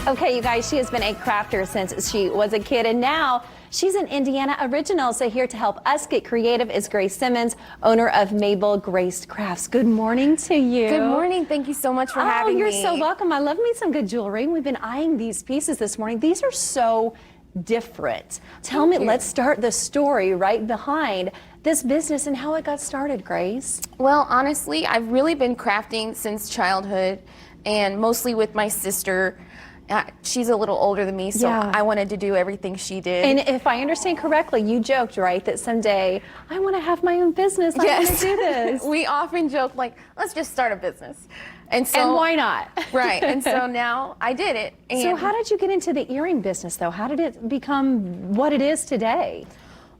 Okay, you guys, she has been a crafter since she was a kid, and now she's an Indiana original. So here to help us get creative is Grace Simmons, owner of Mabel Grace Crafts. Good morning to you. Good morning. Thank you so much for having me. Oh, you're so welcome. I love me some good jewelry. We've been eyeing these pieces this morning. These are so different. Tell me, let's start the story right behind this business and how it got started, Grace. Well, honestly, I've really been crafting since childhood, and mostly with my sister. She's a little older than me, so I wanted to do everything she did. And if I understand correctly, you joked, right, that someday I want to have my own business. I want to do this. We often joke, like, let's just start a business. And why not? Right. And so now I did it. And so how did you get into the earring business, though? How did it become what it is today?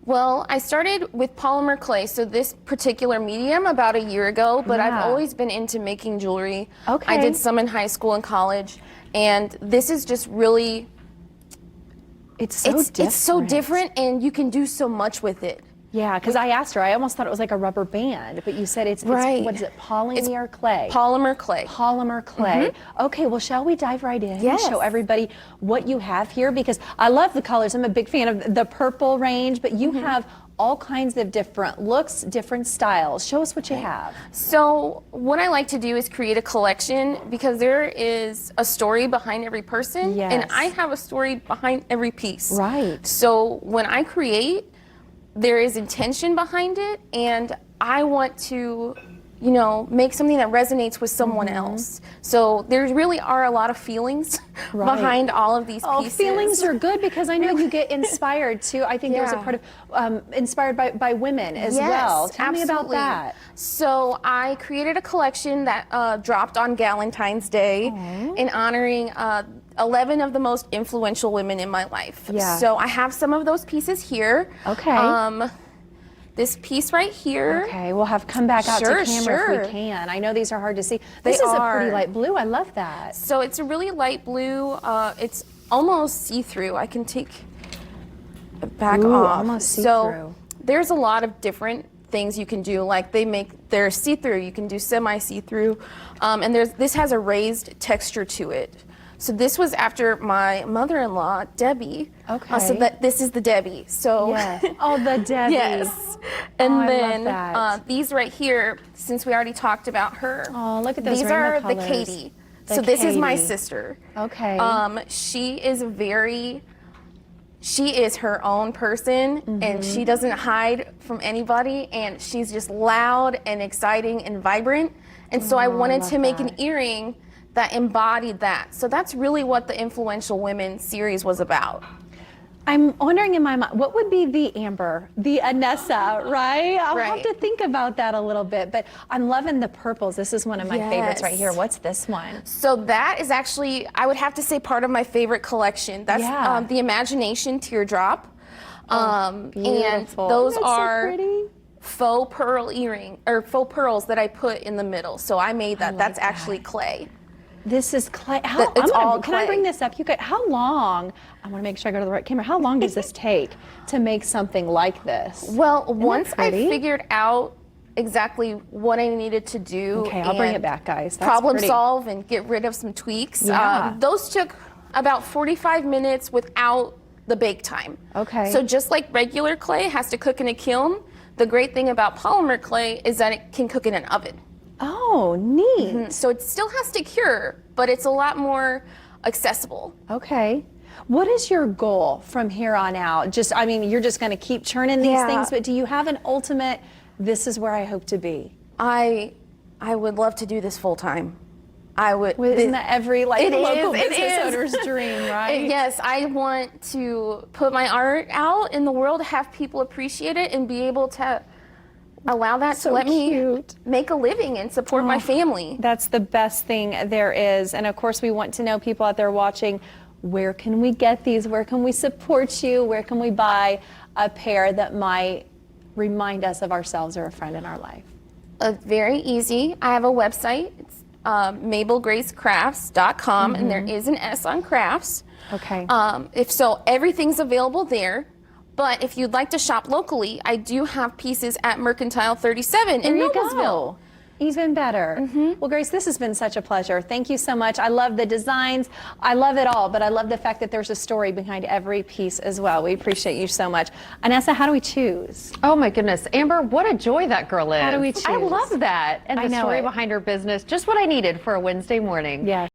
Well, I started with polymer clay, so this particular medium about a year ago, but I've always been into making jewelry. Okay. I did some in high school and college, and this is just really, it's so different, and you can do so much with it. Yeah, because I asked her, I almost thought it was like a rubber band, but you said it's what is it, polymer clay? Polymer clay. Polymer clay. Okay, well, shall we dive right in and show everybody what you have here? Because I love the colors. I'm a big fan of the purple range, but you have all kinds of different looks, different styles. Show us what you have. So what I like to do is create a collection, because there is a story behind every person, and I have a story behind every piece. Right. So when I create, there is intention behind it, and I want to, you know, make something that resonates with someone else. So there really are a lot of feelings behind all of these pieces. Feelings are good, because I know you get inspired too. I think there's a part of inspired by women as well. Tell me about that. So I created a collection that dropped on Valentine's Day in honoring 11 of the most influential women in my life. So I have some of those pieces here. Okay. This piece right here. Okay, we'll have come back out to camera if we can. I know these are hard to see. This is a pretty light blue. I love that. So it's a really light blue. It's almost see-through. I can take it back off. Almost see-through. So there's a lot of different things you can do. Like they're see-through. You can do semi-see-through, and this has a raised texture to it. So this was after my mother-in-law, Debbie. Okay. So this is the Debbie. So oh, the Debbie. Yes. And I love that. These right here, since we already talked about her. Oh, look at those These are the Katie. So this is my sister. Okay. She is her own person, and she doesn't hide from anybody, and she's just loud and exciting and vibrant. And so I wanted to make an earring that embodied that. So that's really what the Influential Women series was about. I'm wondering in my mind, what would be the Amber, the Anessa, right? I'll have to think about that a little bit, but I'm loving the purples. This is one of my favorites right here. What's this one? So that is actually, I would have to say, part of my favorite collection. That's the Imagination Teardrop. And those are faux pearl earring, or faux pearls that I put in the middle. So I made that. That's actually clay. This is clay. Can I bring this up? You guys, how long, I want to make sure I go to the right camera, how long does this take to make something like this? Well, once I figured out exactly what I needed to do, I'll bring it back, guys. That's problem solve and get rid of some tweaks. Those took about 45 minutes without the bake time. Okay. So just like regular clay has to cook in a kiln, the great thing about polymer clay is that it can cook in an oven. Oh, neat. So it still has to cure, but it's a lot more accessible. Okay. What is your goal from here on out? I mean, you're just going to keep churning these things, but do you have an ultimate, this is where I hope to be? I would love to do this full time. I would. Isn't that every local business owner's dream, right? Yes, I want to put my art out in the world, have people appreciate it, and be able to allow that to let me make a living and support my family. That's the best thing there is. And of course, we want to know, people out there watching, where can we get these? Where can we support you? Where can we buy a pair that might remind us of ourselves or a friend in our life? Very easy. I have a website. It's mabelgracecrafts.com, and there is an S on crafts. Okay. If so, everything's available there. But if you'd like to shop locally, I do have pieces at Mercantile 37 in Noblesville. Even better. Well, Grace, this has been such a pleasure. Thank you so much. I love the designs. I love it all, but I love the fact that there's a story behind every piece as well. We appreciate you so much. Anessa, how do we choose? Oh my goodness, Amber, what a joy that girl is. How do we choose? I love that. And the story behind her business, just what I needed for a Wednesday morning. Yes.